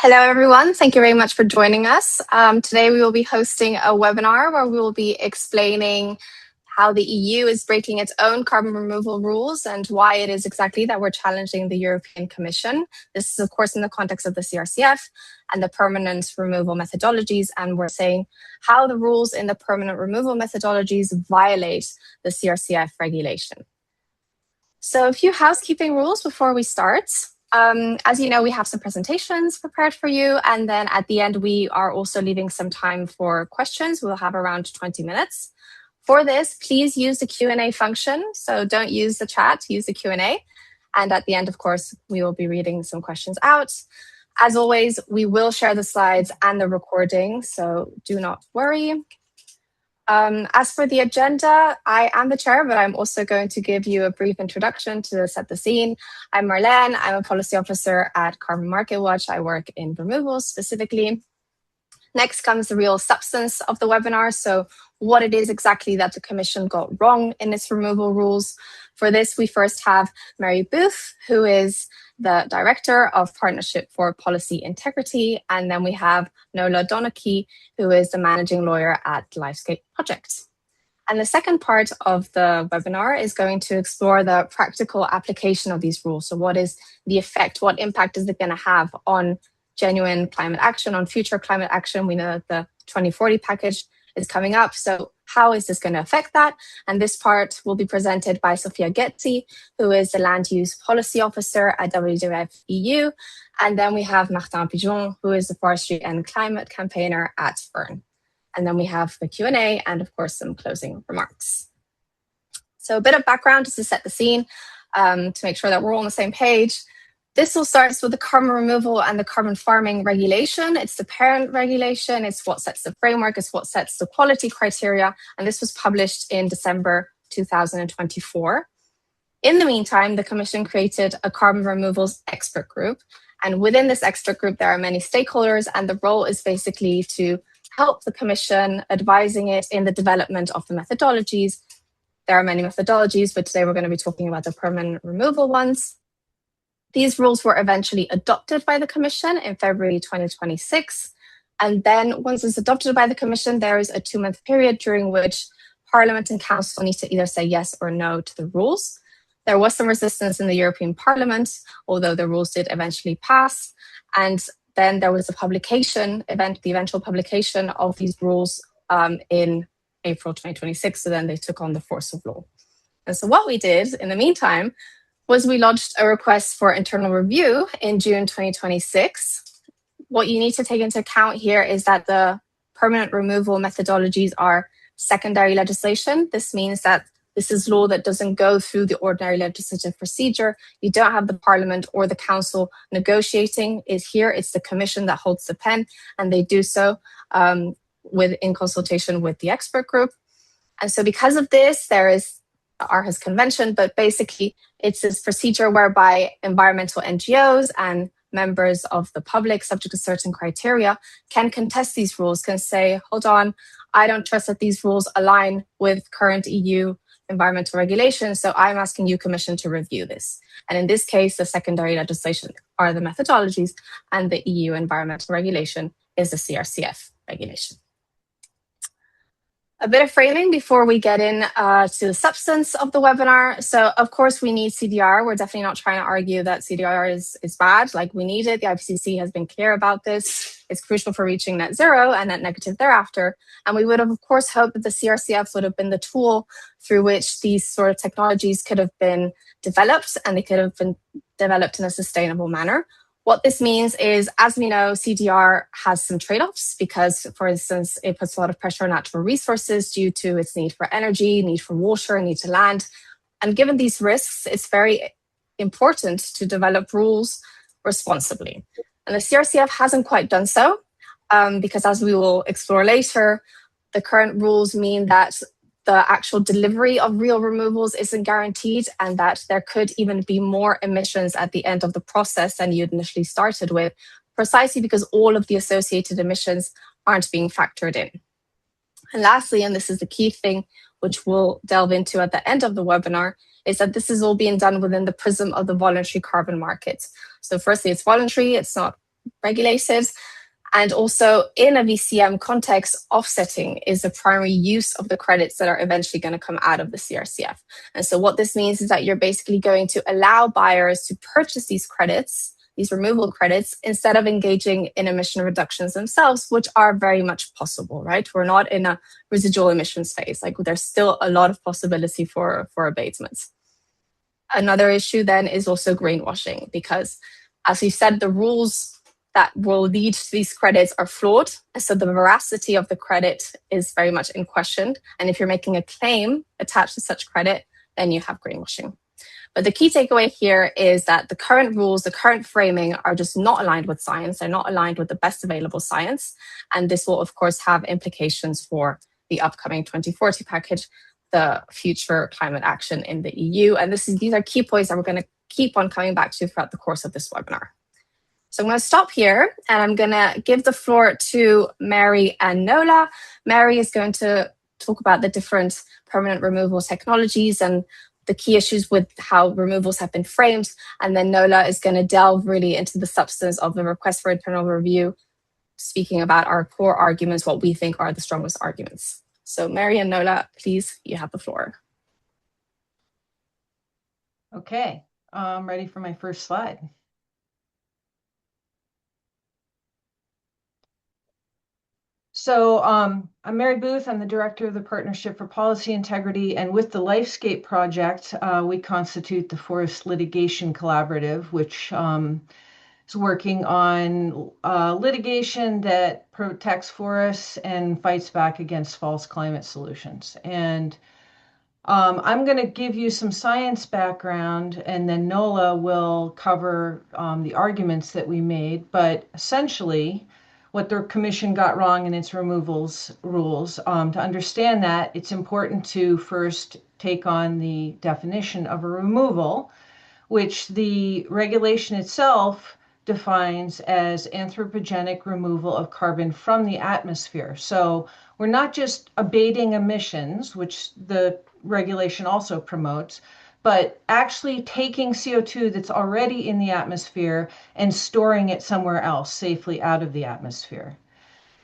Hello, everyone. Thank you very much for joining us. Today, we will be hosting a webinar where we will be explaining how the EU is breaking its own carbon removal rules and why it is exactly that we're challenging the European Commission. This is, of course, in the context of the CRCF and the permanent removal methodologies. And we're saying how the rules in the permanent removal methodologies violate the CRCF regulation. So a few housekeeping rules before we start. As you know, we have some presentations prepared for you. And then at the end, we are also leaving some time for questions. We'll have around 20 minutes. For this, please use the Q&A function. So don't use the chat, use the Q&A. And at the end, of course, we will be reading some questions out. As always, we will share the slides and the recording, so do not worry. As for the agenda, I am the chair, but I'm also going to give you a brief introduction to set the scene. I'm Marlene. I'm a policy officer at Carbon Market Watch. I work in removals specifically. Next comes the real substance of the webinar. So what it is exactly that the Commission got wrong in its removal rules. For this, we first have Mary Booth, who is the Director of Partnership for Policy Integrity. And then we have Nola Donachie, who is the Managing Lawyer at Lifescape Project. And the second part of the webinar is going to explore the practical application of these rules. So what is the effect? What impact is it going to have on genuine climate action, on future climate action? We know that the 2040 package is coming up. So how is this going to affect that? And this part will be presented by Sophia Getzi, who is the Land Use Policy Officer at WWF EU. And then we have Martin Pigeon, who is the Forestry and Climate Campaigner at Fern. And then we have the Q&A and, of course, some closing remarks. So a bit of background just to set the scene, to make sure that we're all on the same page. This all starts with the carbon removal and the carbon farming regulation. It's the parent regulation. It's what sets the framework. It's what sets the quality criteria. And this was published in December 2024. In the meantime, the Commission created a carbon removals expert group. And within this expert group, there are many stakeholders. And the role is basically to help the Commission, advising it in the development of the methodologies. There are many methodologies, but today we're going to be talking about the permanent removal ones. These rules were eventually adopted by the Commission in February 2026. And then once it's adopted by the Commission, there is a 2-month period during which Parliament and Council need to either say yes or no to the rules. There was some resistance in the European Parliament, although the rules did eventually pass. And then there was a publication event, the eventual publication of these rules in April 2026. So then they took on the force of law. And so what we did in the meantime was we launched a request for internal review in June 2026. What you need to take into account here is that the permanent removal methodologies are secondary legislation. This means that this is law that doesn't go through the ordinary legislative procedure. You don't have the Parliament or the Council negotiating. It's the Commission that holds the pen, and they do so in consultation with the expert group. And so because of this, there is Aarhus Convention, but basically it's this procedure whereby environmental NGOs and members of the public, subject to certain criteria, can contest these rules, can say, hold on, I don't trust that these rules align with current EU environmental regulations, so I'm asking you, Commission, to review this. And in this case, the secondary legislation are the methodologies, and the EU environmental regulation is the CRCF regulation. A bit of framing before we get in to the substance of the webinar. So, of course, we need CDR. We're definitely not trying to argue that CDR is bad. Like, we need it. The IPCC has been clear about this. It's crucial for reaching net zero and net negative thereafter. And we would have, of course, hoped that the CRCF would have been the tool through which these sort of technologies could have been developed, and they could have been developed in a sustainable manner. What this means is, as we know, CDR has some trade-offs because, for instance, it puts a lot of pressure on natural resources due to its need for energy, need for water, need to land. And given these risks, it's very important to develop rules responsibly. And the CRCF hasn't quite done so because, as we will explore later, the current rules mean that the actual delivery of real removals isn't guaranteed, and that there could even be more emissions at the end of the process than you'd initially started with, precisely because all of the associated emissions aren't being factored in. And lastly, and this is the key thing, which we'll delve into at the end of the webinar, is that this is all being done within the prism of the voluntary carbon market. So firstly, it's voluntary, it's not regulated. And also in a VCM context, offsetting is the primary use of the credits that are eventually going to come out of the CRCF. And so what this means is that you're basically going to allow buyers to purchase these credits, these removal credits, instead of engaging in emission reductions themselves, which are very much possible, right? We're not in a residual emissions phase. Like there's still a lot of possibility for abatements. Another issue then is also greenwashing, because as we said, the rules that will lead to these credits are flawed. So the veracity of the credit is very much in question. And if you're making a claim attached to such credit, then you have greenwashing. But the key takeaway here is that the current rules, the current framing are just not aligned with science. They're not aligned with the best available science. And this will, of course, have implications for the upcoming 2040 package, the future climate action in the EU. And these are key points that we're going to keep on coming back to throughout the course of this webinar. So I'm going to stop here and I'm going to give the floor to Mary and Nola. Mary is going to talk about the different permanent removal technologies and the key issues with how removals have been framed. And then Nola is going to delve really into the substance of the request for internal review, speaking about our core arguments, what we think are the strongest arguments. So Mary and Nola, please, you have the floor. Okay, I'm ready for my first slide. So I'm Mary Booth. I'm the director of the Partnership for Policy Integrity, and with the Lifescape Project, we constitute the Forest Litigation Collaborative, which is working on litigation that protects forests and fights back against false climate solutions. And I'm going to give you some science background, and then Nola will cover the arguments that we made. But essentially, what the Commission got wrong in its removals rules. To understand that, it's important to first take on the definition of a removal, which the regulation itself defines as anthropogenic removal of carbon from the atmosphere. So we're not just abating emissions, which the regulation also promotes, but actually taking CO2 that's already in the atmosphere and storing it somewhere else safely out of the atmosphere.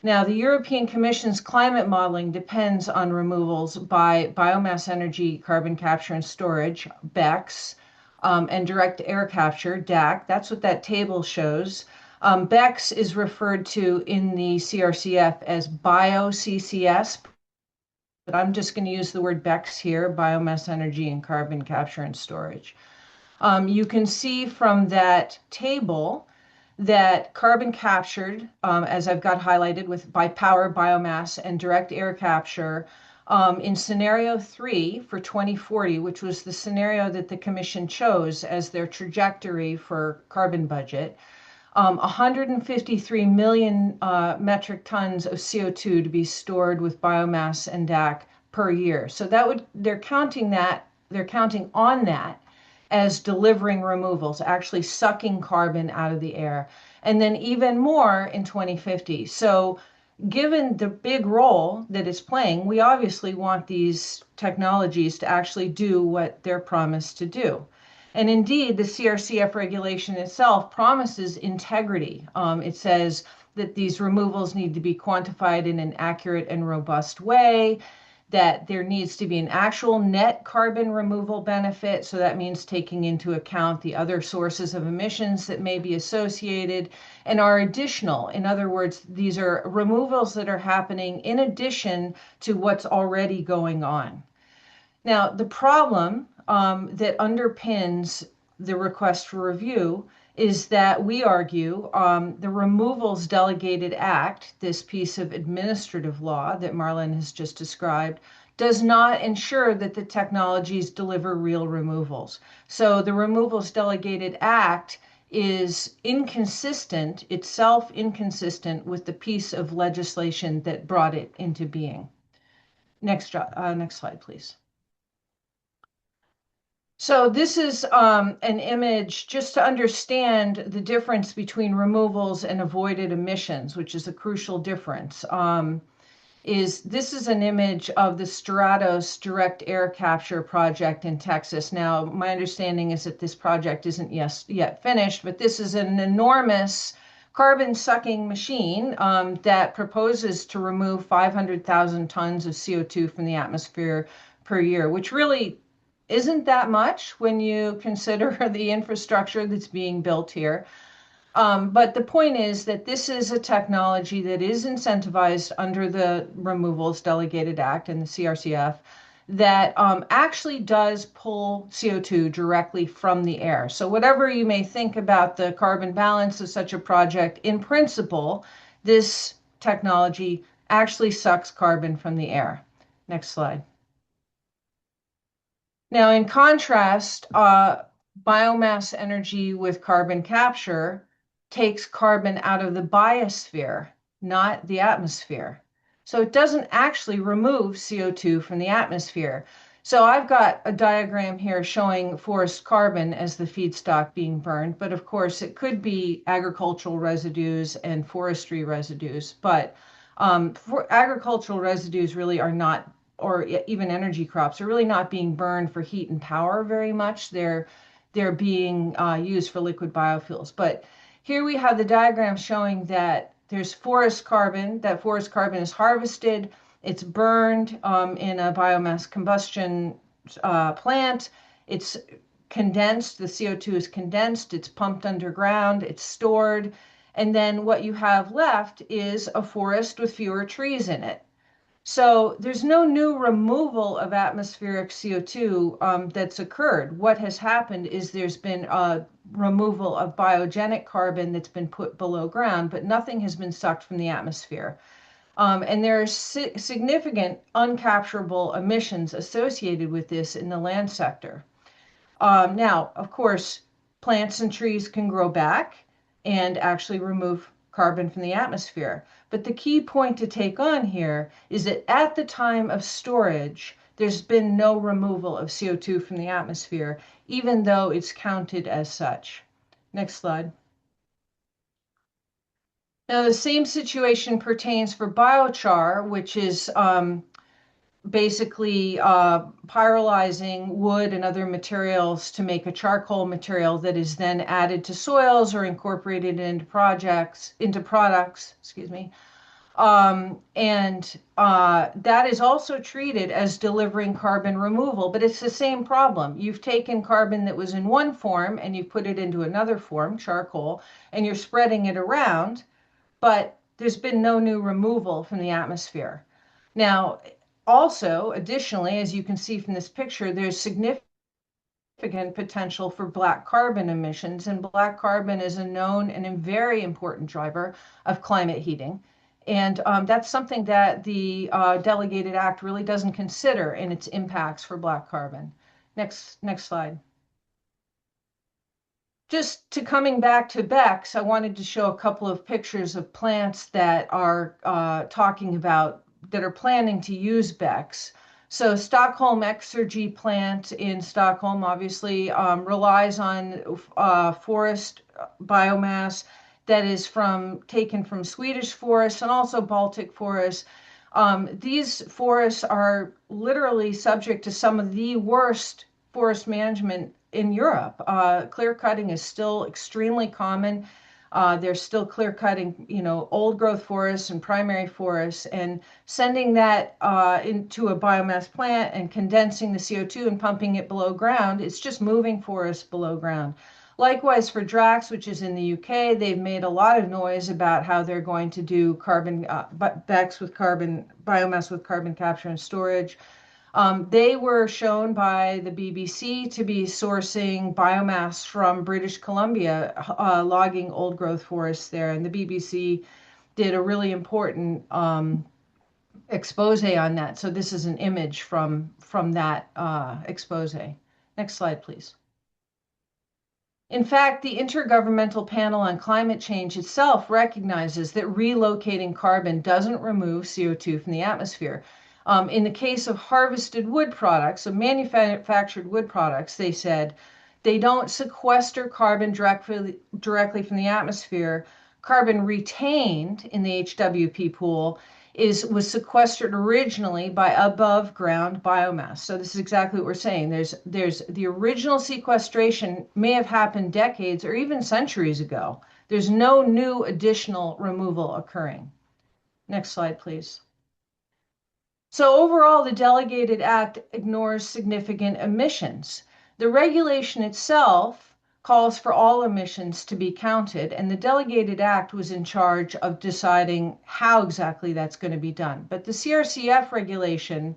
Now, the European Commission's climate modeling depends on removals by biomass energy carbon capture and storage, BECCS, and direct air capture, DAC. That's what that table shows. BECCS is referred to in the CRCF as bio-CCS, but I'm just going to use the word BECCS here, biomass energy and carbon capture and storage. You can see from that table that carbon captured, as I've got highlighted by power, biomass, and direct air capture, in scenario 3 for 2040, which was the scenario that the Commission chose as their trajectory for carbon budget, 153 million metric tons of CO2 to be stored with biomass and DAC per year. So they're counting on that as delivering removals, actually sucking carbon out of the air, and then even more in 2050. So given the big role that it's playing, we obviously want these technologies to actually do what they're promised to do. And indeed, the CRCF regulation itself promises integrity. It says that these removals need to be quantified in an accurate and robust way, that there needs to be an actual net carbon removal benefit. So that means taking into account the other sources of emissions that may be associated and are additional. In other words, these are removals that are happening in addition to what's already going on. Now, the problem that underpins the request for review is that we argue the Removals Delegated Act, this piece of administrative law that Marlon has just described, does not ensure that the technologies deliver real removals. So the Removals Delegated Act is inconsistent, itself inconsistent with the piece of legislation that brought it into being. Next slide, please. So this is an image just to understand the difference between removals and avoided emissions, which is a crucial difference. This is an image of the Stratos direct air capture project in Texas. Now, my understanding is that this project isn't yet finished, but this is an enormous carbon sucking machine that proposes to remove 500,000 tons of CO2 from the atmosphere per year, which really isn't that much when you consider the infrastructure that's being built here. But the point is that this is a technology that is incentivized under the Removals Delegated Act and the CRCF that actually does pull CO2 directly from the air. So whatever you may think about the carbon balance of such a project, in principle, this technology actually sucks carbon from the air. Next slide. Now, in contrast, biomass energy with carbon capture takes carbon out of the biosphere, not the atmosphere. So it doesn't actually remove CO2 from the atmosphere. So I've got a diagram here showing forest carbon as the feedstock being burned, but of course it could be agricultural residues and forestry residues, but for agricultural residues really are not, or even energy crops, are really not being burned for heat and power very much. They're being used for liquid biofuels. But here we have the diagram showing that there's forest carbon. That forest carbon is harvested. It's burned in a biomass combustion plant. It's condensed. The CO2 is condensed. It's pumped underground. It's stored. And then what you have left is a forest with fewer trees in it. So there's no new removal of atmospheric CO2 that's occurred. What has happened is there's been a removal of biogenic carbon that's been put below ground, but nothing has been sucked from the atmosphere. And there are significant uncapturable emissions associated with this in the land sector. Now, of course, plants and trees can grow back and actually remove carbon from the atmosphere. But the key point to take on here is that at the time of storage, there's been no removal of CO2 from the atmosphere, even though it's counted as such. Next slide. Now, the same situation pertains for biochar, which is basically pyrolyzing wood and other materials to make a charcoal material that is then added to soils or incorporated into products, excuse me. That is also treated as delivering carbon removal, but it's the same problem. You've taken carbon that was in one form and you've put it into another form, charcoal, and you're spreading it around, but there's been no new removal from the atmosphere. Now, also, additionally, as you can see from this picture, there's significant potential for black carbon emissions, and black carbon is a known and a very important driver of climate heating. And that's something that the Delegated Act really doesn't consider in its impacts for black carbon. Next slide. Just to coming back to BECCS, I wanted to show a couple of pictures of plants that are that are planning to use BECCS. So Stockholm Exergy plant in Stockholm obviously relies on forest biomass that is taken from Swedish forests and also Baltic forests. These forests are literally subject to some of the worst forest management in Europe. Clear cutting is still extremely common. They're still clear cutting, old growth forests and primary forests, and sending that into a biomass plant and condensing the CO2 and pumping it below ground. It's just moving forests below ground. Likewise for Drax, which is in the UK, they've made a lot of noise about how they're going to do BECCS with biomass with carbon capture and storage. They were shown by the BBC to be sourcing biomass from British Columbia, logging old growth forests there. And the BBC did a really important expose on that. So this is an image from that expose. Next slide, please. In fact, the Intergovernmental Panel on Climate Change itself recognizes that relocating carbon doesn't remove CO2 from the atmosphere. In the case of harvested wood products, of manufactured wood products, they said they don't sequester carbon directly from the atmosphere. Carbon retained in the HWP pool was sequestered originally by above ground biomass. So this is exactly what we're saying. There's the original sequestration may have happened decades or even centuries ago. There's no new additional removal occurring. Next slide, please. So overall, the Delegated Act ignores significant emissions. The regulation itself calls for all emissions to be counted, and the Delegated Act was in charge of deciding how exactly that's going to be done. But the CRCF regulation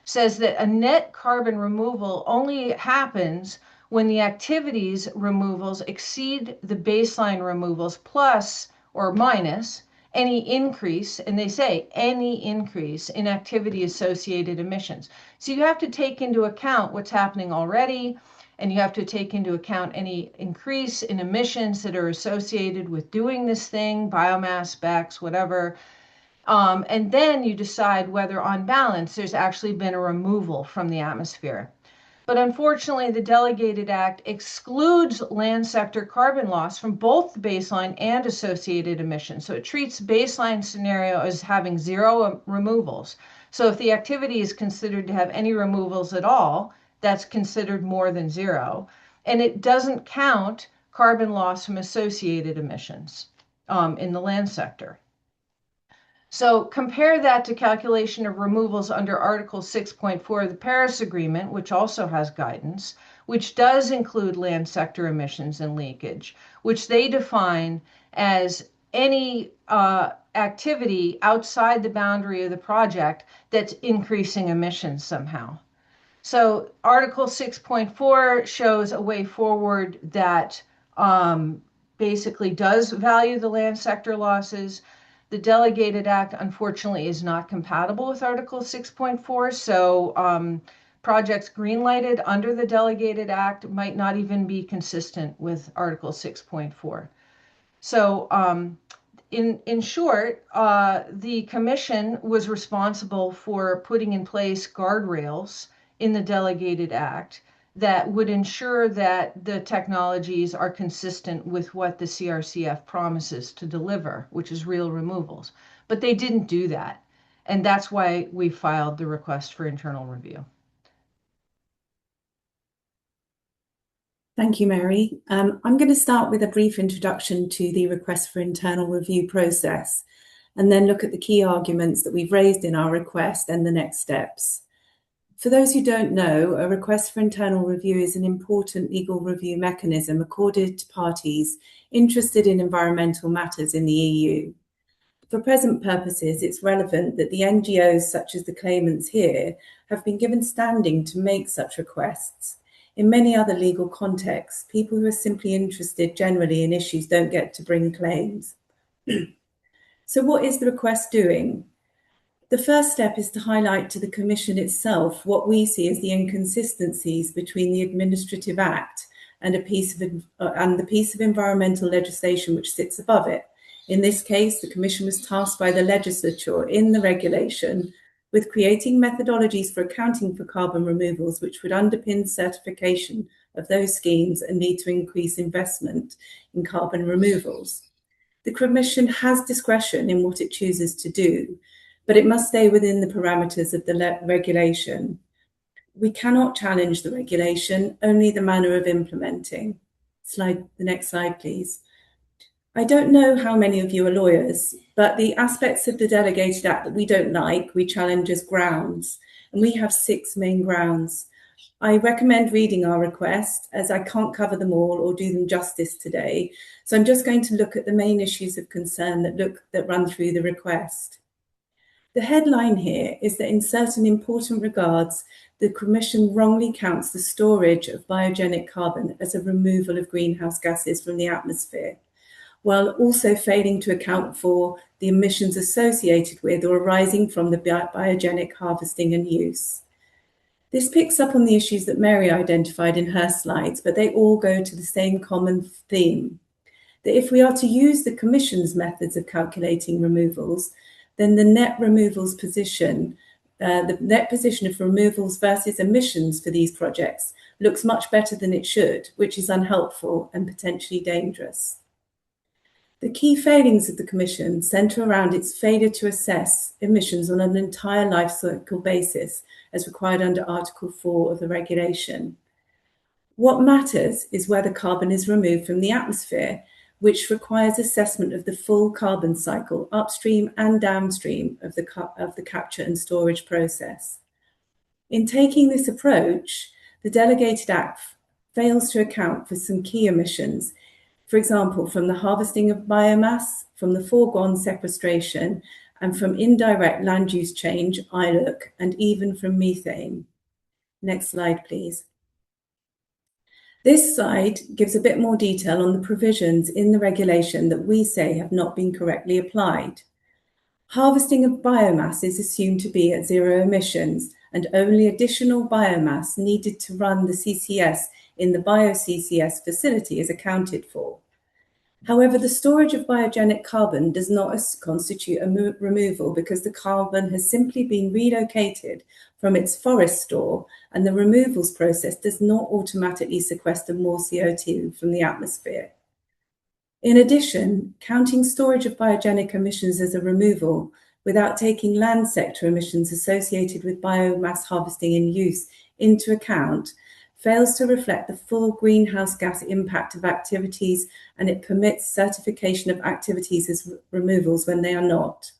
says that a net carbon removal only happens when the activities removals exceed the baseline removals plus or minus any increase, and they say any increase in activity associated emissions. So you have to take into account what's happening already, and you have to take into account any increase in emissions that are associated with doing this thing, biomass, specs, whatever. And then you decide whether on balance there's actually been a removal from the atmosphere. But unfortunately, the Delegated Act excludes land sector carbon loss from both the baseline and associated emissions. So it treats baseline scenario as having zero removals. So if the activity is considered to have any removals at all, that's considered more than zero. And it doesn't count carbon loss from associated emissions in the land sector. So compare that to calculation of removals under Article 6.4 of the Paris Agreement, which also has guidance, which does include land sector emissions and leakage, which they define as any activity outside the boundary of the project that's increasing emissions somehow. So Article 6.4 shows a way forward that basically does value the land sector losses. The Delegated Act, unfortunately, is not compatible with Article 6.4, so projects greenlighted under the Delegated Act might not even be consistent with Article 6.4. So in short, the Commission was responsible for putting in place guardrails in the Delegated Act that would ensure that the technologies are consistent with what the CRCF promises to deliver, which is real removals. But they didn't do that. And that's why we filed the request for internal review. Thank you, Mary. I'm going to start with a brief introduction to the request for internal review process, and then look at the key arguments that we've raised in our request and the next steps. For those who don't know, a request for internal review is an important legal review mechanism accorded to parties interested in environmental matters in the EU. For present purposes, it's relevant that the NGOs, such as the claimants here, have been given standing to make such requests. In many other legal contexts, people who are simply interested generally in issues don't get to bring claims. So what is the request doing? The first step is to highlight to the Commission itself what we see as the inconsistencies between the Administrative Act and the piece of environmental legislation which sits above it. In this case, the Commission was tasked by the legislature in the regulation with creating methodologies for accounting for carbon removals which would underpin certification of those schemes and lead to increased investment in carbon removals. The Commission has discretion in what it chooses to do, but it must stay within the parameters of the regulation. We cannot challenge the regulation, only the manner of implementing. The next slide, please. I don't know how many of you are lawyers, but the aspects of the Delegated Act that we don't like, we challenge as grounds, and we have 6 main grounds. I recommend reading our request, as I can't cover them all or do them justice today, so I'm just going to look at the main issues of concern that run through the request. The headline here is that in certain important regards, the Commission wrongly counts the storage of biogenic carbon as a removal of greenhouse gases from the atmosphere, while also failing to account for the emissions associated with or arising from the biogenic harvesting and use. This picks up on the issues that Mary identified in her slides, but they all go to the same common theme, that if we are to use the Commission's methods of calculating removals, then the net removals position, the net position of removals versus emissions for these projects looks much better than it should, which is unhelpful and potentially dangerous. The key failings of the Commission centre around its failure to assess emissions on an entire life cycle basis as required under Article 4 of the regulation. What matters is whether carbon is removed from the atmosphere, which requires assessment of the full carbon cycle upstream and downstream of the capture and storage process. In taking this approach, the Delegated Act fails to account for some key emissions, for example, from the harvesting of biomass, from the foregone sequestration, and from indirect land use change, ILUC, and even from methane. Next slide, please. This slide gives a bit more detail on the provisions in the regulation that we say have not been correctly applied. Harvesting of biomass is assumed to be at zero emissions, and only additional biomass needed to run the CCS in the bio-CCS facility is accounted for. However, the storage of biogenic carbon does not constitute a removal because the carbon has simply been relocated from its forest store, and the removals process does not automatically sequester more CO2 from the atmosphere. In addition, counting storage of biogenic emissions as a removal without taking land sector emissions associated with biomass harvesting and use into account fails to reflect the full greenhouse gas impact of activities, and it permits certification of activities as removals when they are not.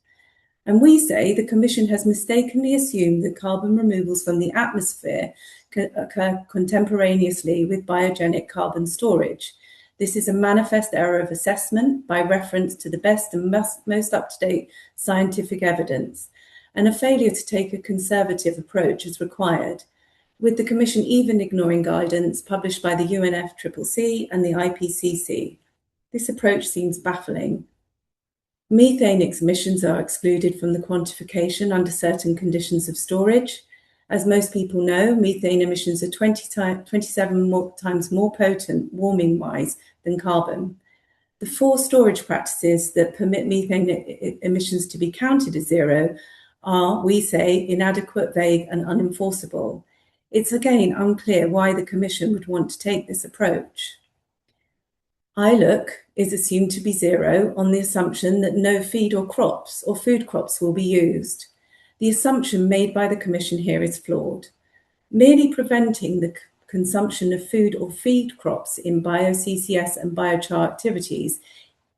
And we say the Commission has mistakenly assumed that carbon removals from the atmosphere can occur contemporaneously with biogenic carbon storage. This is a manifest error of assessment by reference to the best and most up-to-date scientific evidence, and a failure to take a conservative approach as required, with the Commission even ignoring guidance published by the UNFCCC and the IPCC. This approach seems baffling. Methane emissions are excluded from the quantification under certain conditions of storage. As most people know, methane emissions are 27 times more potent warming-wise than carbon. The 4 storage practices that permit methane emissions to be counted as zero are, we say, inadequate, vague, and unenforceable. It's again unclear why the Commission would want to take this approach. ILUC is assumed to be zero on the assumption that no feed or crops or food crops will be used. The assumption made by the Commission here is flawed. Merely preventing the consumption of food or feed crops in bio-CCS and biochar activities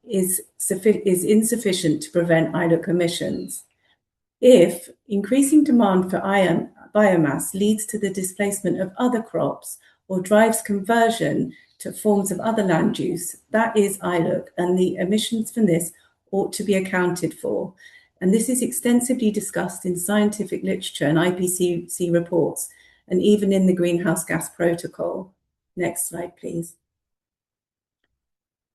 is insufficient to prevent ILUC emissions. If increasing demand for biomass leads to the displacement of other crops or drives conversion to forms of other land use, that is ILUC, and the emissions from this ought to be accounted for. And this is extensively discussed in scientific literature and IPCC reports, and even in the Greenhouse Gas Protocol. Next slide, please.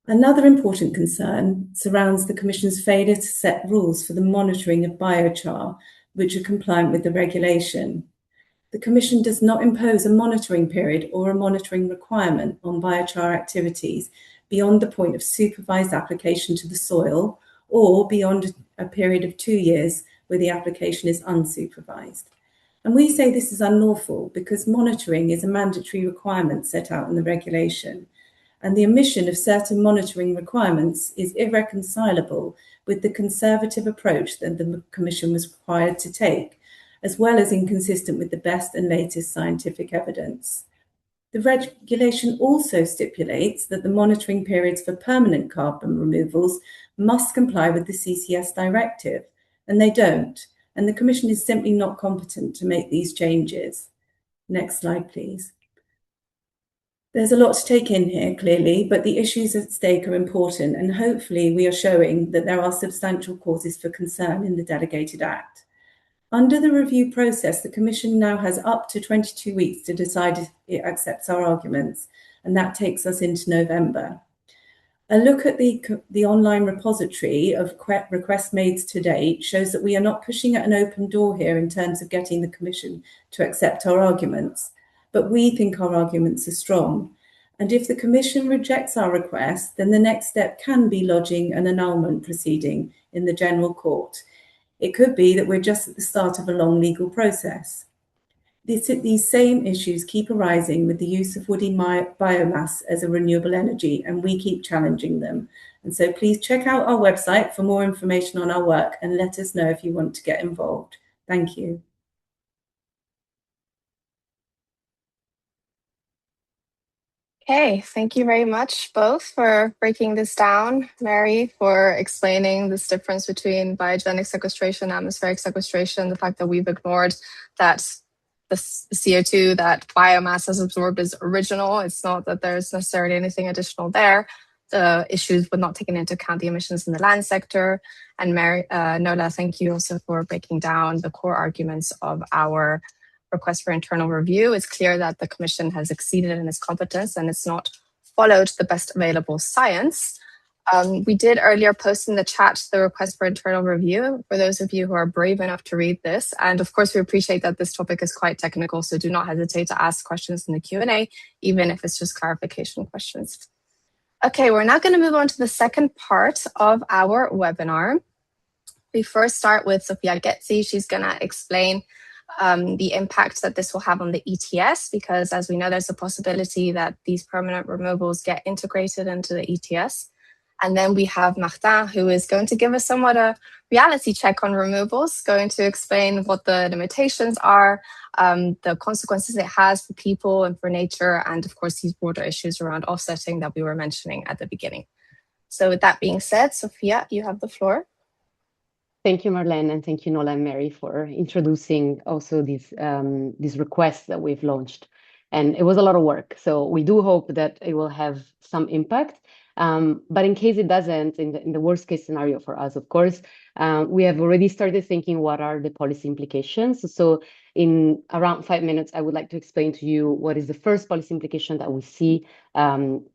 Another important concern surrounds the Commission's failure to set rules for the monitoring of biochar, which are compliant with the regulation. The Commission does not impose a monitoring period or a monitoring requirement on biochar activities beyond the point of supervised application to the soil or beyond a period of 2 years where the application is unsupervised. And we say this is unlawful because monitoring is a mandatory requirement set out in the regulation, and the omission of certain monitoring requirements is irreconcilable with the conservative approach that the Commission was required to take, as well as inconsistent with the best and latest scientific evidence. The regulation also stipulates that the monitoring periods for permanent carbon removals must comply with the CCS directive, and they don't, and the Commission is simply not competent to make these changes. Next slide, please. There's a lot to take in here, clearly, but the issues at stake are important, and hopefully we are showing that there are substantial causes for concern in the Delegated Act. Under the review process, the Commission now has up to 22 weeks to decide if it accepts our arguments, and that takes us into November. A look at the online repository of requests made to date shows that we are not pushing at an open door here in terms of getting the Commission to accept our arguments, but we think our arguments are strong. And if the Commission rejects our request, then the next step can be lodging an annulment proceeding in the General Court. It could be that we're just at the start of a long legal process. These same issues keep arising with the use of woody biomass as a renewable energy, and we keep challenging them. And so please check out our website for more information on our work and let us know if you want to get involved. Thank you. Okay, thank you very much both for breaking this down. Mary, for explaining this difference between biogenic sequestration, atmospheric sequestration, the fact that we've ignored that the CO2 that biomass has absorbed is original. It's not that there's necessarily anything additional there. The issues with not taking into account the emissions in the land sector. And Mary, Nola, thank you also for breaking down the core arguments of our request for internal review. It's clear that the Commission has exceeded in its competence and it's not followed the best available science. We did earlier post in the chat the request for internal review for those of you who are brave enough to read this. And of course, we appreciate that this topic is quite technical, so do not hesitate to ask questions in the Q&A, even if it's just clarification questions. Okay, we're now going to move on to the second part of our webinar. We first start with Sophia Getzi. She's going to explain the impact that this will have on the ETS, because as we know, there's a possibility that these permanent removals get integrated into the ETS. And then we have Martin, who is going to give us somewhat a reality check on removals, going to explain what the limitations are, the consequences it has for people and for nature, and of course, these broader issues around offsetting that we were mentioning at the beginning. So with that being said, Sophia, you have the floor. Thank you, Marlene, and thank you, Nola and Mary, for introducing also these requests that we've launched. And it was a lot of work, so we do hope that it will have some impact. But in case it doesn't, in the worst case scenario for us, of course, we have already started thinking what are the policy implications. So in around 5 minutes, I would like to explain to you what is the first policy implication that we see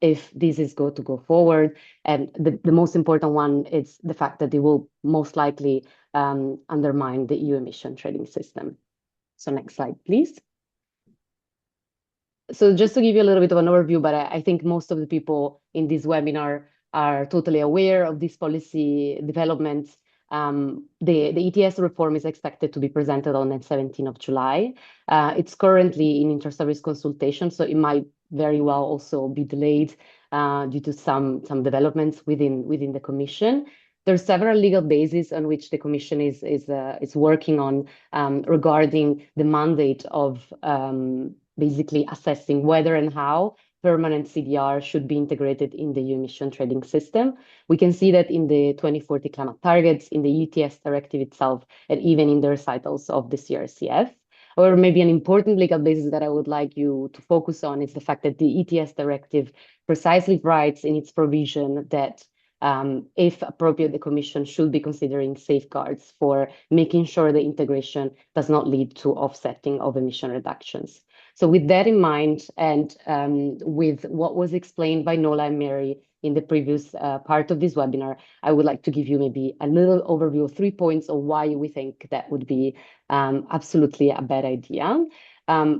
if this is going to go forward. And the most important one is the fact that it will most likely undermine the EU emission trading system. So next slide, please. So just to give you a little bit of an overview, but I think most of the people in this webinar are totally aware of these policy developments. The ETS reform is expected to be presented on the 17th of July. It's currently in inter-service consultation, so it might very well also be delayed due to some developments within the Commission. There are several legal bases on which the Commission is working on regarding the mandate of basically assessing whether and how permanent CDR should be integrated in the EU emission trading system. We can see that in the 2040 climate targets, in the ETS directive itself, and even in the recitals of the CRCF. Or maybe an important legal basis that I would like you to focus on is the fact that the ETS directive precisely writes in its provision that if appropriate, the Commission should be considering safeguards for making sure the integration does not lead to offsetting of emission reductions. So with that in mind, and with what was explained by Nola and Mary in the previous part of this webinar, I would like to give you maybe a little overview of 3 points of why we think that would be absolutely a bad idea.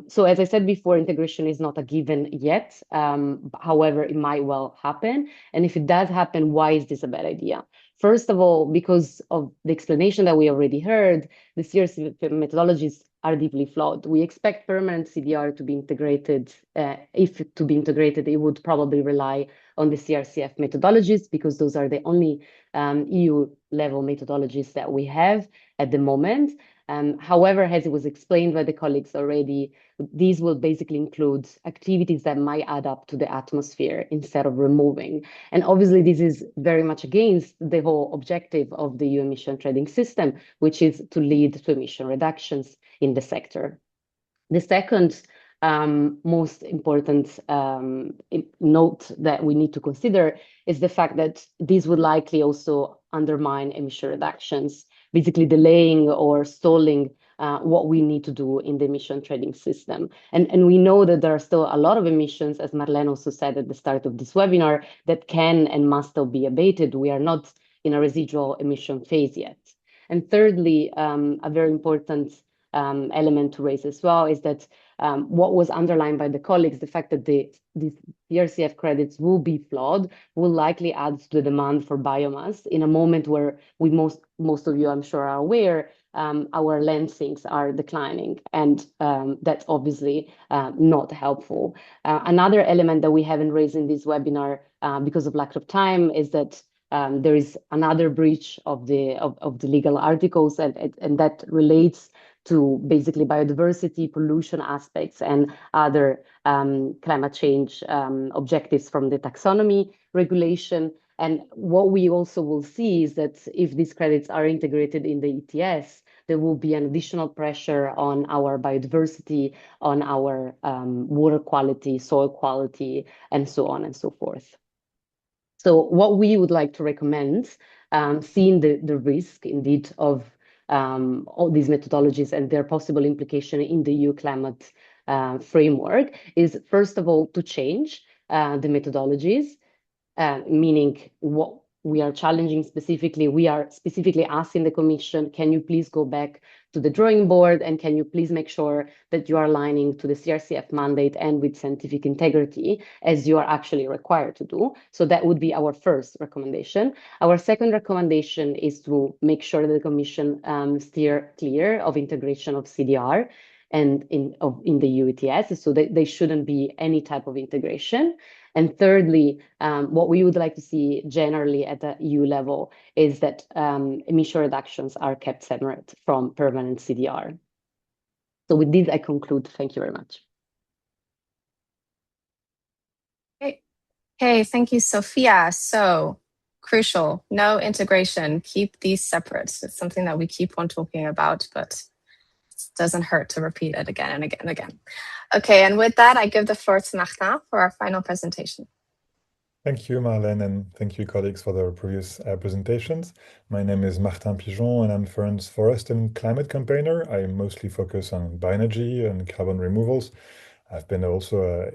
So as I said before, integration is not a given yet. However, it might well happen. And if it does happen, why is this a bad idea? First of all, because of the explanation that we already heard, the CRCF methodologies are deeply flawed. We expect permanent CDR to be integrated. If to be integrated, it would probably rely on the CRCF methodologies because those are the only EU-level methodologies that we have at the moment. However, as it was explained by the colleagues already, these will basically include activities that might add up to the atmosphere instead of removing. And obviously, this is very much against the whole objective of the EU emission trading system, which is to lead to emission reductions in the sector. The second most important note that we need to consider is the fact that this would likely also undermine emission reductions, basically delaying or stalling what we need to do in the emission trading system. And we know that there are still a lot of emissions, as Marlene also said at the start of this webinar, that can and must still be abated. We are not in a residual emission phase yet. And thirdly, a very important element to raise as well is that what was underlined by the colleagues, the fact that these CRCF credits will be flawed, will likely add to the demand for biomass in a moment where most of you, I'm sure, are aware, our land sinks are declining, and that's obviously not helpful. Another element that we haven't raised in this webinar because of lack of time is that there is another breach of the legal articles, and that relates to basically biodiversity, pollution aspects, and other climate change objectives from the taxonomy regulation. And what we also will see is that if these credits are integrated in the ETS, there will be an additional pressure on our biodiversity, on our water quality, soil quality, and so on and so forth. So what we would like to recommend, seeing the risk indeed of all these methodologies and their possible implication in the EU climate framework, is first of all to change the methodologies, meaning what we are challenging specifically, we are specifically asking the Commission, can you please go back to the drawing board, and can you please make sure that you are aligning to the CRCF mandate and with scientific integrity as you are actually required to do. So that would be our first recommendation. Our second recommendation is to make sure that the Commission steer clear of integration of CDR and in the EU ETS, so that there shouldn't be any type of integration. And thirdly, what we would like to see generally at the EU level is that emission reductions are kept separate from permanent CDR. So with this, I conclude. Thank you very much. Okay, thank you, Sophia. So crucial, no integration, keep these separate. It's something that we keep on talking about, but it doesn't hurt to repeat it again and again and again. Okay, and with that, I give the floor to Martin for our final presentation. Thank you, Marlène, and thank you, colleagues, for the previous presentations. My name is Martin Pigeon, and I'm Fern's Forest and Climate Campaigner. I mostly focus on bioenergy and carbon removals. I've been also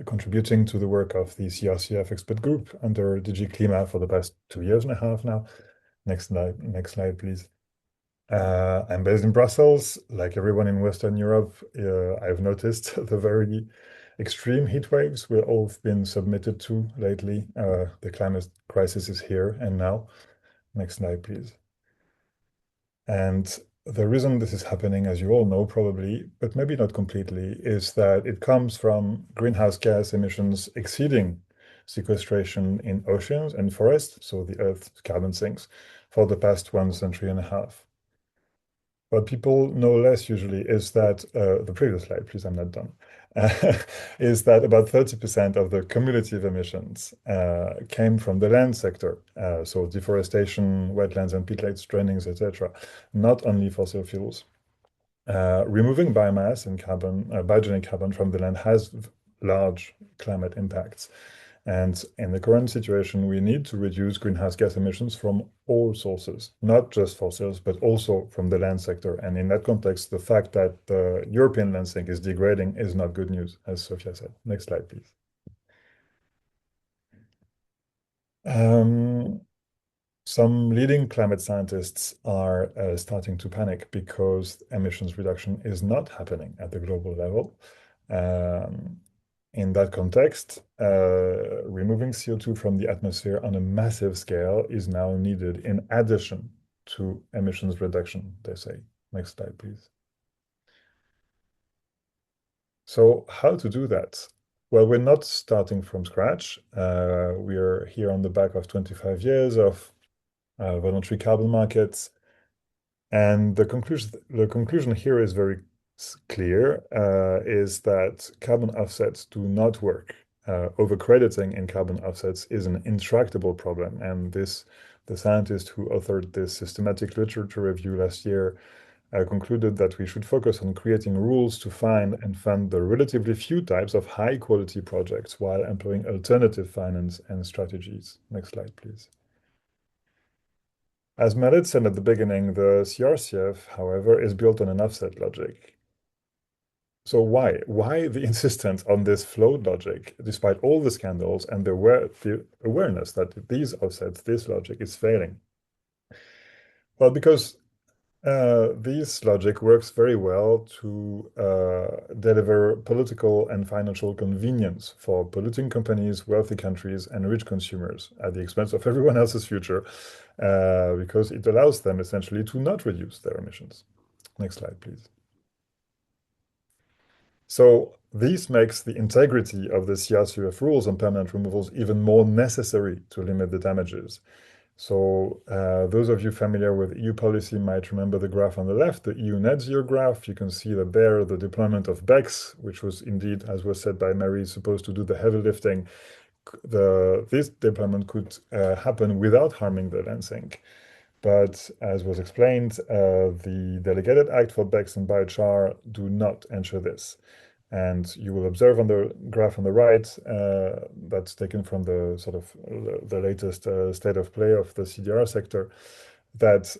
contributing to the work of the CRCF expert group under DG Klima for the past 2.5 years now. Next slide, please. I'm based in Brussels. Like everyone in Western Europe, I've noticed the very extreme heat waves we've all been submitted to lately. The climate crisis is here and now. Next slide, please. And the reason this is happening, as you all know probably, but maybe not completely, is that it comes from greenhouse gas emissions exceeding sequestration in oceans and forests, so the Earth's carbon sinks, for the past 1.5 centuries. What people know less usually is that, the previous slide, please, I'm not done, is that about 30% of the cumulative emissions came from the land sector, so deforestation, wetlands and peatlands drainings, etc., not only fossil fuels. Removing biomass and carbon, biogenic carbon from the land has large climate impacts. And in the current situation, we need to reduce greenhouse gas emissions from all sources, not just fossils, but also from the land sector. And in that context, the fact that the European land sink is degrading is not good news, as Sophia said. Next slide, please. Some leading climate scientists are starting to panic because emissions reduction is not happening at the global level. In that context, removing CO2 from the atmosphere on a massive scale is now needed in addition to emissions reduction, they say. Next slide, please. So how to do that? Well, we're not starting from scratch. We're here on the back of 25 years of voluntary carbon markets. And the conclusion here is very clear, is that carbon offsets do not work. Overcrediting in carbon offsets is an intractable problem, and the scientist who authored this systematic literature review last year concluded that we should focus on creating rules to find and fund the relatively few types of high-quality projects while employing alternative finance and strategies. Next slide, please. As Merit said at the beginning, the CRCF, however, is built on an offset logic. So why? Why the insistence on this float logic, despite all the scandals and the awareness that these offsets, this logic is failing? Well, because this logic works very well to deliver political and financial convenience for polluting companies, wealthy countries, and rich consumers at the expense of everyone else's future, because it allows them essentially to not reduce their emissions. Next slide, please. So this makes the integrity of the CRCF rules on permanent removals even more necessary to limit the damages. So those of you familiar with EU policy might remember the graph on the left, the EU net zero graph. You can see that there, the deployment of BECS, which was indeed, as was said by Mary, supposed to do the heavy lifting. This deployment could happen without harming the land sink. But as was explained, the delegated act for BECS and biochar do not ensure this. And you will observe on the graph on the right, that's taken from the sort of the latest state of play of the CDR sector, that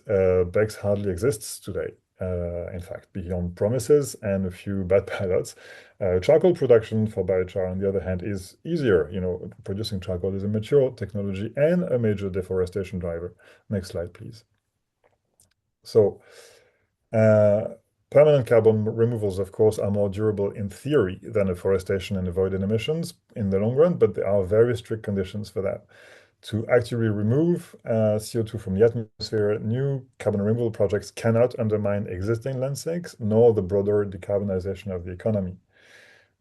BECS hardly exists today. In fact, beyond promises and a few bad pilots. Charcoal production for biochar, on the other hand, is easier. Producing charcoal is a mature technology and a major deforestation driver. Next slide, please. So, permanent carbon removals, of course, are more durable in theory than afforestation and avoided emissions in the long run, but there are very strict conditions for that. To actually remove CO2 from the atmosphere, new carbon removal projects cannot undermine existing land sinks, nor the broader decarbonization of the economy.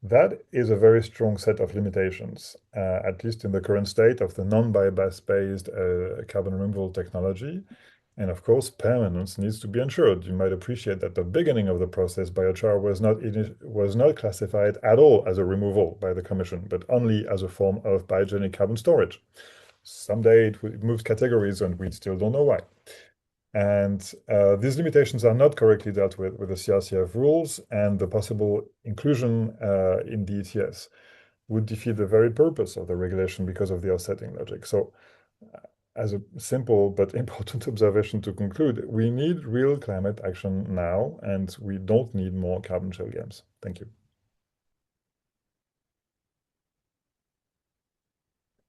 That is a very strong set of limitations, at least in the current state of the non-biomass-based carbon removal technology. And of course, permanence needs to be ensured. You might appreciate that at the beginning of the process, biochar was not classified at all as a removal by the Commission, but only as a form of biogenic carbon storage. Someday it moves categories, and we still don't know why. And these limitations are not correctly dealt with the CRCF rules, and the possible inclusion in the ETS would defeat the very purpose of the regulation because of the offsetting logic. So as a simple but important observation to conclude, we need real climate action now, and we don't need more carbon shell games. Thank you.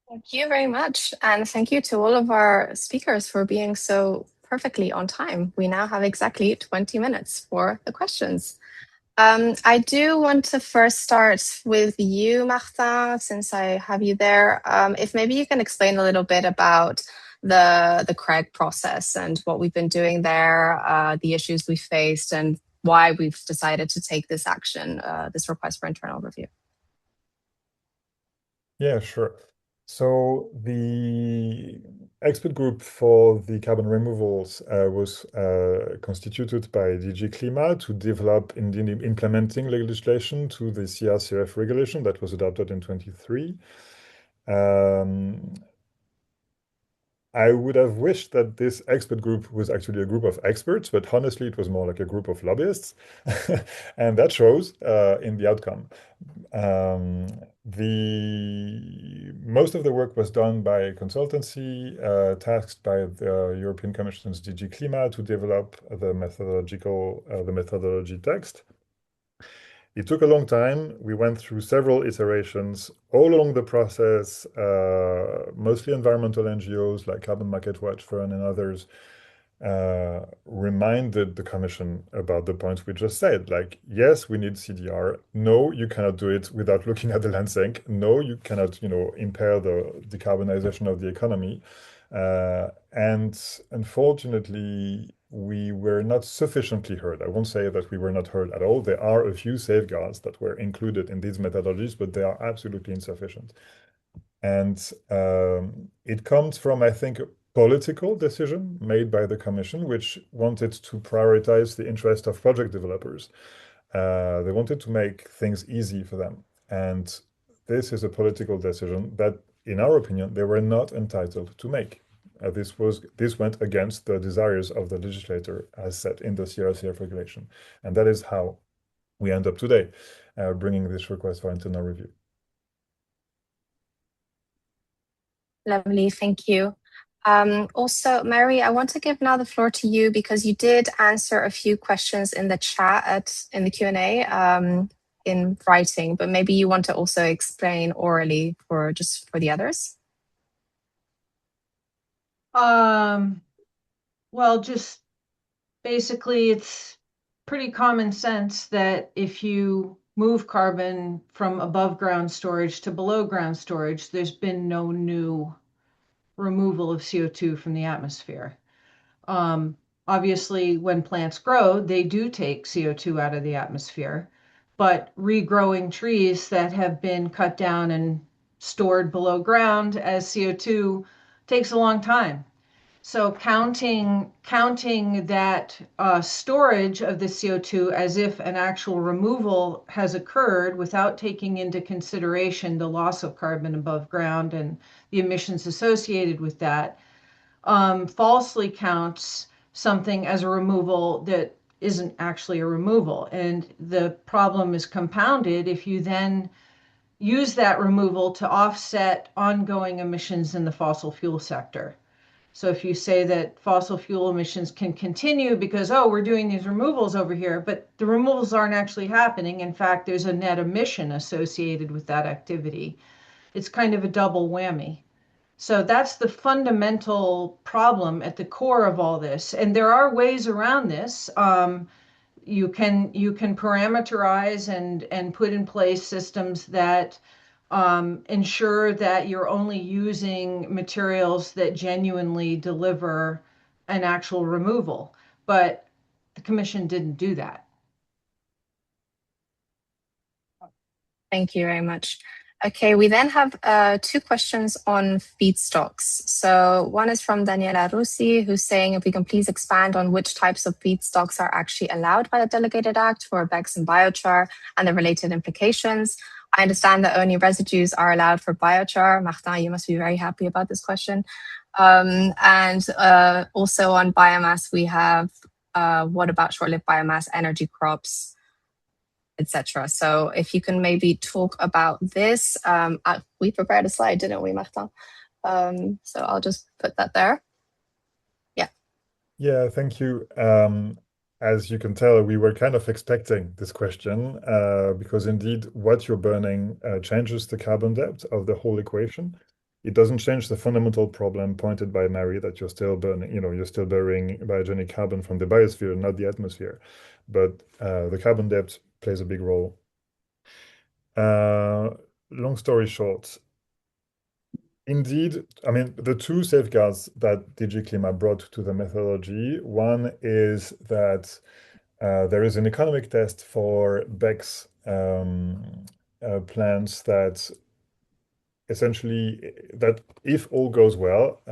Thank you very much. And thank you to all of our speakers for being so perfectly on time. We now have exactly 20 minutes for the questions. I do want to first start with you, Martin, since I have you there. If maybe you can explain a little bit about the CREG process and what we've been doing there, the issues we faced, and why we've decided to take this action, this request for internal review. Yeah, sure. So the expert group for the carbon removals was constituted by DG Klima to develop indeed implementing legislation to the CRCF regulation that was adopted in 23. I would have wished that this expert group was actually a group of experts, but honestly, it was more like a group of lobbyists. And that shows in the outcome. Most of the work was done by a consultancy tasked by the European Commission's DG Klima to develop the methodology text. It took a long time. We went through several iterations all along the process, mostly environmental NGOs like Carbon Market Watch, Fern, and others, reminded the Commission about the points we just said. Like, yes, we need CDR. No, you cannot do it without looking at the land sink. No, you cannot, impair the decarbonization of the economy. And unfortunately, we were not sufficiently heard. I won't say that we were not heard at all. There are a few safeguards that were included in these methodologies, but they are absolutely insufficient. And it comes from, I think, a political decision made by the Commission, which wanted to prioritize the interest of project developers. They wanted to make things easy for them. And this is a political decision that, in our opinion, they were not entitled to make. This went against the desires of the legislator as set in the CRCF regulation. And that is how we end up today, bringing this request for internal review. Lovely, thank you. Also, Mary, I want to give now the floor to you because you did answer a few questions in the chat, in the Q&A in writing, but maybe you want to also explain orally for the others. Well, just basically it's pretty common sense that if you move carbon from above ground storage to below ground storage, there's been no new removal of CO2 from the atmosphere. Obviously, when plants grow, they do take CO2 out of the atmosphere, but regrowing trees that have been cut down and stored below ground as CO2 takes a long time. So counting that storage of the CO2 as if an actual removal has occurred without taking into consideration the loss of carbon above ground and the emissions associated with that, falsely counts something as a removal that isn't actually a removal. And the problem is compounded if you then use that removal to offset ongoing emissions in the fossil fuel sector. So if you say that fossil fuel emissions can continue because, oh, we're doing these removals over here, but the removals aren't actually happening. In fact, there's a net emission associated with that activity. It's kind of a double whammy. So that's the fundamental problem at the core of all this. And there are ways around this. You can parameterize and put in place systems that ensure that you're only using materials that genuinely deliver an actual removal. But the Commission didn't do that. Thank you very much. Okay, we then have two questions on feedstocks. So one is from Daniela Rossi, who's saying if we can please expand on which types of feedstocks are actually allowed by the Delegated Act for BECCS and biochar and the related implications. I understand that only residues are allowed for biochar. Martin, you must be very happy about this question. And also on biomass, we have what about short-lived biomass, energy crops, etc. So if you can maybe talk about this. We prepared a slide, didn't we, Martin? So I'll just put that there. Yeah. Yeah, thank you. As you can tell, we were kind of expecting this question because indeed what you're burning changes the carbon depth of the whole equation. It doesn't change the fundamental problem pointed by Mary that you're still burning, you're still burying biogenic carbon from the biosphere, not the atmosphere. But the carbon depth plays a big role. Long story short, indeed, I mean, the two safeguards that DG Clima brought to the methodology, one is that there is an economic test for BECCS plants that essentially, that if all goes well,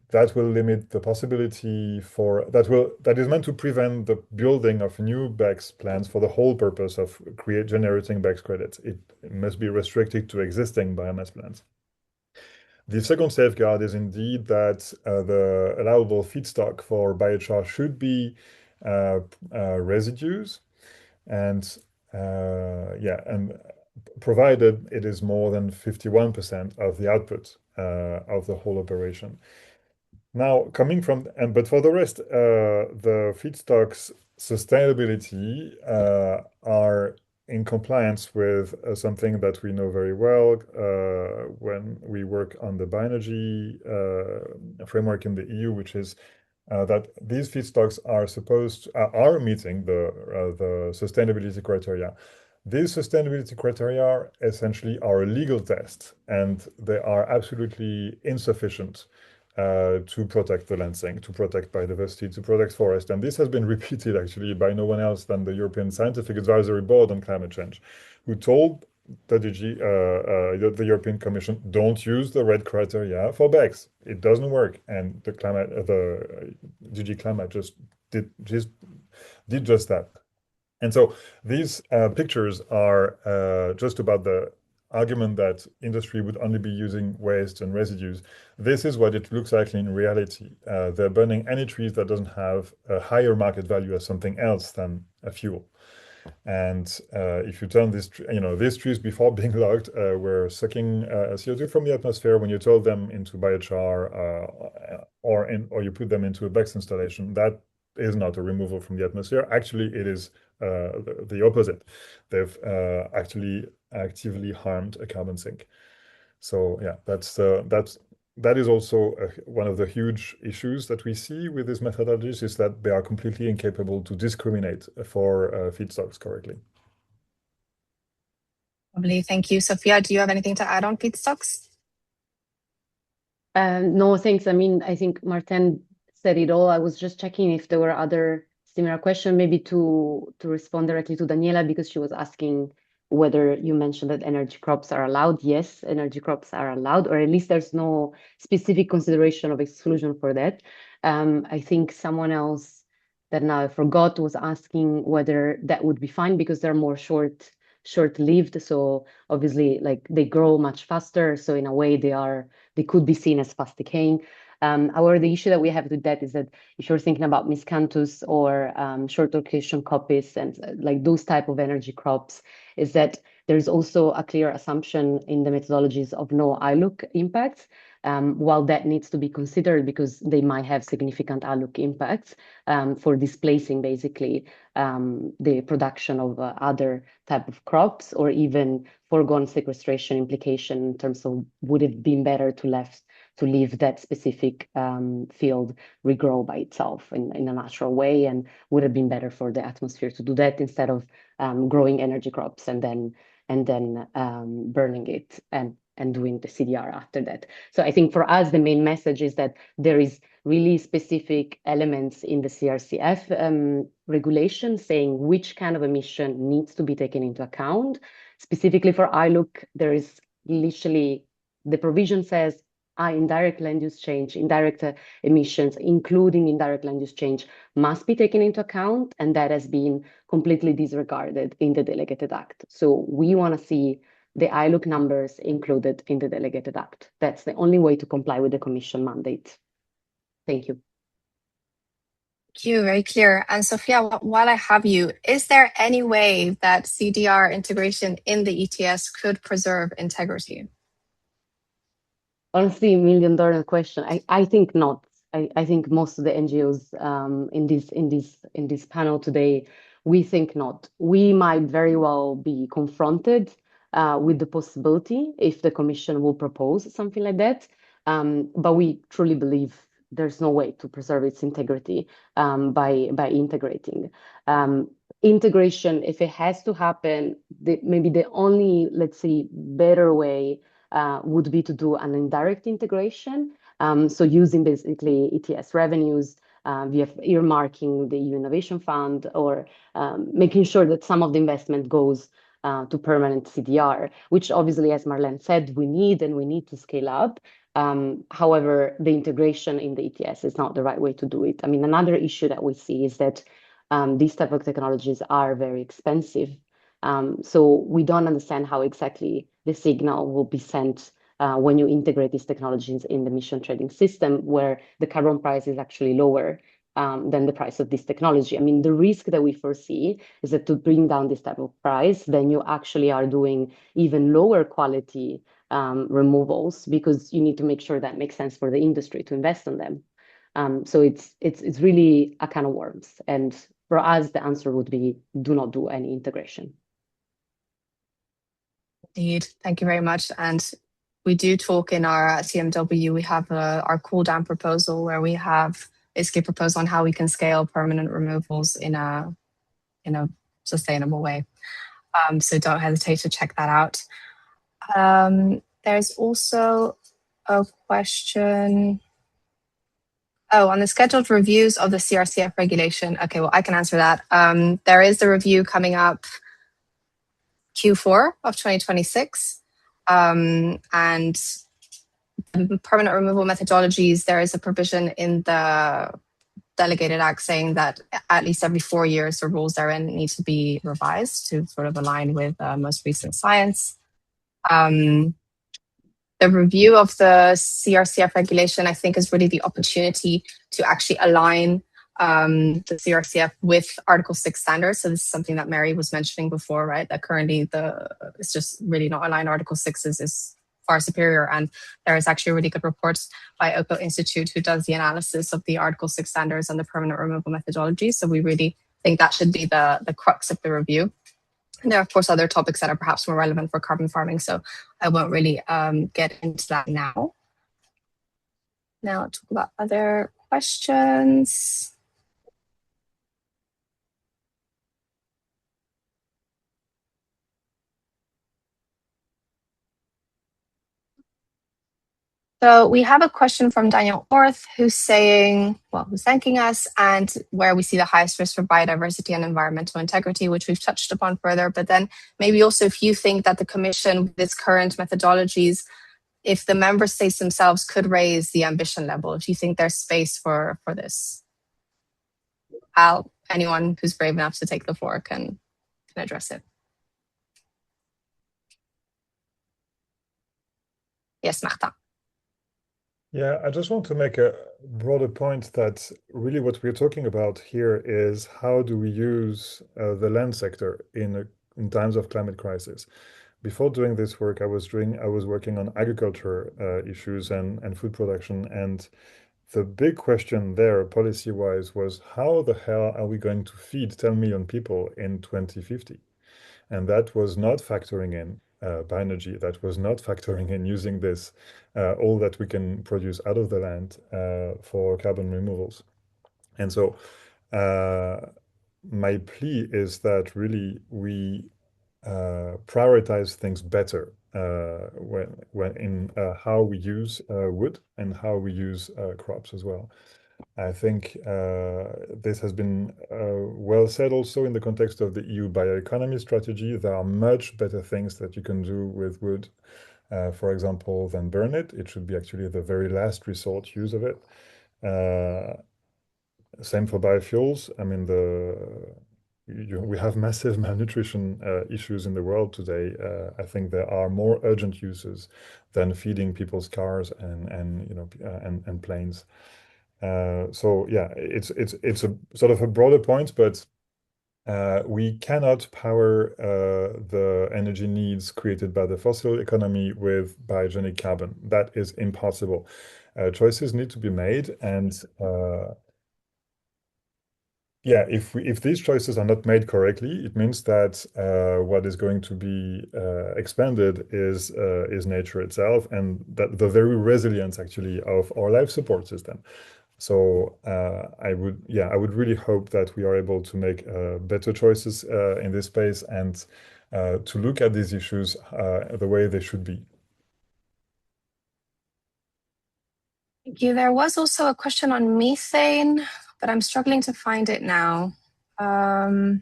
that will limit the possibility that is meant to prevent the building of new BECCS plants for the whole purpose of generating BECCS credits. It must be restricted to existing biomass plants. The second safeguard is indeed that the allowable feedstock for biochar should be residues, and provided it is more than 51% of the output of the whole operation. Now, but for the rest, the feedstocks sustainability are in compliance with something that we know very well when we work on the bioenergy framework in the EU, which is that these feedstocks are meeting the sustainability criteria. These sustainability criteria essentially are a legal test, and they are absolutely insufficient to protect the Lansing, to protect biodiversity, to protect forest. And this has been repeated actually by no one else than the European Scientific Advisory Board on Climate Change, who told the the European Commission, don't use the red criteria for BECCS. It doesn't work. And the DG Climate just did just that. And so these pictures are just about the argument that industry would only be using waste and residues. This is what it looks like in reality. They're burning any trees that doesn't have a higher market value as something else than a fuel. And if you turn these trees before being logged were sucking CO2 from the atmosphere. When you turn them into biochar or you put them into a BECCS installation, that is not a removal from the atmosphere. Actually, it is the opposite. They've actually actively harmed a carbon sink. So yeah, that is also one of the huge issues that we see with these methodologies, is that they are completely incapable to discriminate for feedstocks correctly. Lovely, thank you. Sophia, do you have anything to add on feedstocks? No, thanks. I mean, I think Martin said it all. I was just checking if there were other similar questions, maybe to respond directly to Daniela, because she was asking whether you mentioned that energy crops are allowed. Yes, energy crops are allowed, or at least there's no specific consideration of exclusion for that. I think someone else that now I forgot was asking whether that would be fine because they're more short-lived. So obviously, like they grow much faster. So in a way, they could be seen as fast decaying. However, the issue that we have with that is that if you're thinking about miscanthus or short rotation copies and like those type of energy crops, is that there's also a clear assumption in the methodologies of no ILUC impacts. While that needs to be considered because they might have significant ILUC impacts for displacing basically the production of other type of crops, or even foregone sequestration implication in terms of would it been better to leave that specific field regrow by itself in a natural way, and would have been better for the atmosphere to do that instead of growing energy crops and then burning it and doing the CDR after that. So I think for us, the main message is that there is really specific elements in the CRCF regulation saying which kind of emission needs to be taken into account. Specifically for ILUC, there is literally, the provision says indirect land use change, indirect emissions, including indirect land use change, must be taken into account, and that has been completely disregarded in the delegated act. So we want to see the ILUC numbers included in the delegated act. That's the only way to comply with the Commission mandate. Thank you. Thank you, very clear. And Sophia, while I have you, is there any way that CDR integration in the ETS could preserve integrity? Honestly, $1 million question. I think not. I think most of the NGOs in this panel today, we think not. We might very well be confronted with the possibility if the Commission will propose something like that. But we truly believe there's no way to preserve its integrity by integrating. Integration, if it has to happen, maybe the only, let's say, better way would be to do an indirect integration. So using basically ETS revenues via earmarking the EU Innovation Fund, or making sure that some of the investment goes to permanent CDR, which obviously, as Marlene said, we need to scale up. However, the integration in the ETS is not the right way to do it. I mean, another issue that we see is that these type of technologies are very expensive. So we don't understand how exactly the signal will be sent when you integrate these technologies in the emission trading system, where the carbon price is actually lower than the price of this technology. I mean, the risk that we foresee is that to bring down this type of price, then you actually are doing even lower quality removals, because you need to make sure that makes sense for the industry to invest in them. So it's really a can of worms. And for us, the answer would be do not do any integration. Indeed. Thank you very much. And we do talk in our CMW, we have our cool down proposal where we have basically proposed on how we can scale permanent removals in a sustainable way. So don't hesitate to check that out. There's also a question. Oh, on the scheduled reviews of the CRCF regulation. Okay, well, I can answer that. There is a review coming up Q4 of 2026. And permanent removal methodologies, there is a provision in the delegated act saying that at least every 4 years the rules therein need to be revised to sort of align with most recent science. The review of the CRCF regulation, I think, is really the opportunity to actually align the CRCF with Article 6 standards. So this is something that Mary was mentioning before, right? That currently it's just really not aligned. Article 6 is far superior. And there is actually a really good report by OPO Institute who does the analysis of the Article 6 standards and the permanent removal methodology. So we really think that should be the crux of the review. And there are, of course, other topics that are perhaps more relevant for carbon farming. So I won't really get into that now. Now I'll talk about other questions. So we have a question from Daniel Orth who's saying, well, who's thanking us, and where we see the highest risk for biodiversity and environmental integrity, which we've touched upon further. But then maybe also if you think that the Commission, with its current methodologies, if the member states themselves could raise the ambition level, if you think there's space for this. Anyone who's brave enough to take the floor can address it. Yes, Marta. Yeah, I just want to make a broader point that really what we're talking about here is how do we use the land sector in times of climate crisis. Before doing this work, I was working on agriculture issues and food production, and the big question there, policy-wise, was how the hell are we going to feed 10 million people in 2050? And that was not factoring in bioenergy. That was not factoring in using this, all that we can produce out of the land for carbon removals. And so my plea is that really we prioritize things better when in how we use wood and how we use crops as well. I think this has been well said also in the context of the EU bioeconomy strategy. There are much better things that you can do with wood, for example, than burn it. It should be actually the very last resort use of it. Same for biofuels. I mean, we have massive malnutrition issues in the world today. I think there are more urgent uses than feeding people's cars and planes. So yeah, it's a sort of a broader point, but we cannot power the energy needs created by the fossil economy with biogenic carbon. That is impossible. Choices need to be made, and yeah, if these choices are not made correctly, it means that what is going to be expanded is nature itself, and that the very resilience actually of our life support system. So I would really hope that we are able to make better choices in this space and to look at these issues the way they should be. Thank you. There was also a question on methane, but I'm struggling to find it now. I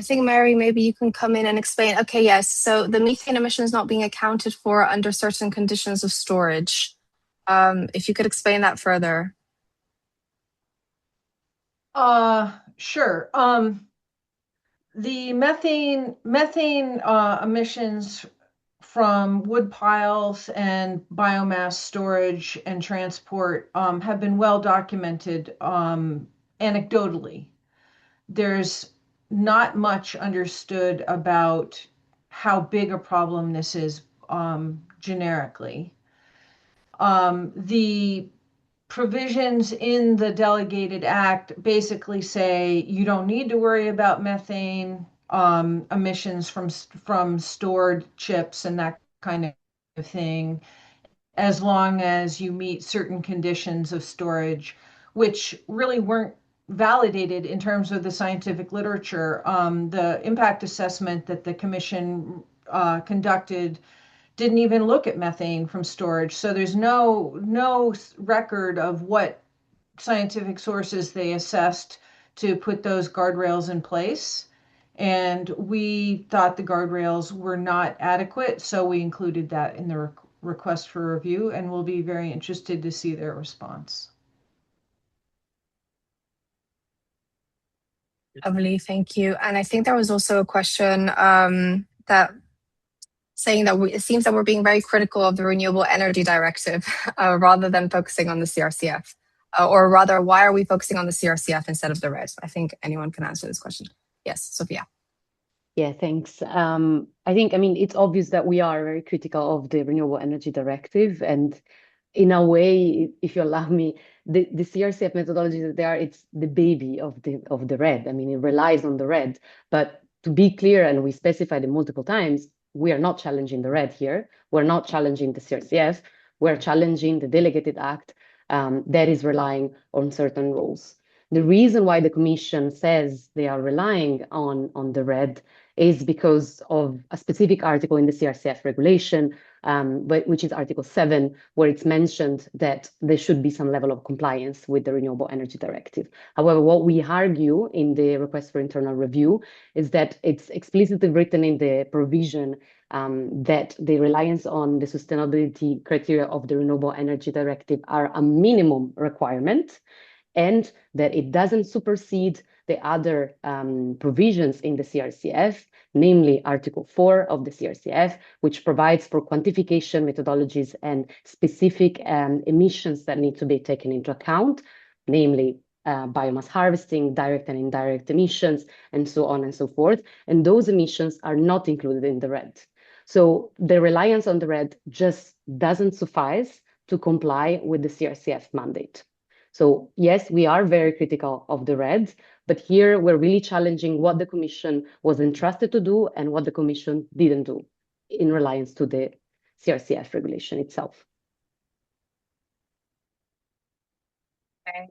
think, Mary, maybe you can come in and explain. Okay, yes. So the methane emissions not being accounted for under certain conditions of storage. If you could explain that further. Sure. The methane emissions from wood piles and biomass storage and transport have been well documented anecdotally. There's not much understood about how big a problem this is generically. The provisions in the Delegated Act basically say you don't need to worry about methane emissions from stored chips and that kind of thing, as long as you meet certain conditions of storage, which really weren't validated in terms of the scientific literature. The impact assessment that the Commission conducted didn't even look at methane from storage. So there's no record of what scientific sources they assessed to put those guardrails in place. And we thought the guardrails were not adequate, so we included that in the request for review, and we'll be very interested to see their response. Lovely, thank you. And I think there was also a question that saying that it seems that we're being very critical of the Renewable Energy Directive rather than focusing on the CRCF. Or rather, why are we focusing on the CRCF instead of the RED? I think anyone can answer this question. Yes, Sophia. Yeah, thanks. I mean, it's obvious that we are very critical of the Renewable Energy Directive, and in a way, if you allow me, the CRCF methodology that there, it's the baby of the RED. I mean, it relies on the RED, but to be clear, and we specified it multiple times, we are not challenging the RED here. We're not challenging the CRCF. We're challenging the Delegated Act that is relying on certain rules. The reason why the Commission says they are relying on the RED is because of a specific article in the CRCF regulation, which is Article 7, where it's mentioned that there should be some level of compliance with the Renewable Energy Directive. However, what we argue in the request for internal review is that it's explicitly written in the provision that the reliance on the sustainability criteria of the Renewable Energy Directive are a minimum requirement, and that it doesn't supersede the other provisions in the CRCF, namely Article 4 of the CRCF, which provides for quantification methodologies and specific emissions that need to be taken into account, namely biomass harvesting, direct and indirect emissions, and so on and so forth. And those emissions are not included in the RED. So the reliance on the RED just doesn't suffice to comply with the CRCF mandate. So yes, we are very critical of the RED, but here we're really challenging what the Commission was entrusted to do and what the Commission didn't do in reliance to the CRCF regulation itself. Okay.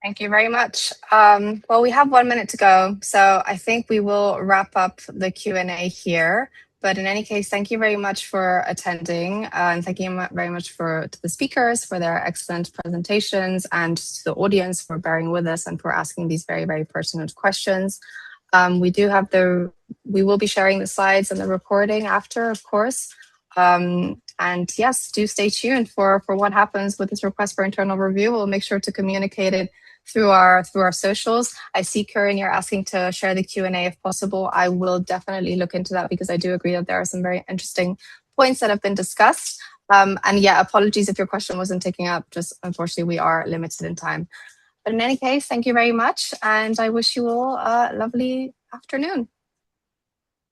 Thank you very much. Well, we have 1 minute to go, so I think we will wrap up the Q&A here. But in any case, thank you very much for attending, and thank you very much to the speakers for their excellent presentations, and to the audience for bearing with us and for asking these very, very pertinent questions. We will be sharing the slides and the recording after, of course. And yes, do stay tuned for what happens with this request for internal review. We'll make sure to communicate it through our socials. I see, Karen, you're asking to share the Q&A if possible. I will definitely look into that, because I do agree that there are some very interesting points that have been discussed. And yeah, apologies if your question wasn't taken up. Just unfortunately, we are limited in time. But in any case, thank you very much, and I wish you all a lovely afternoon.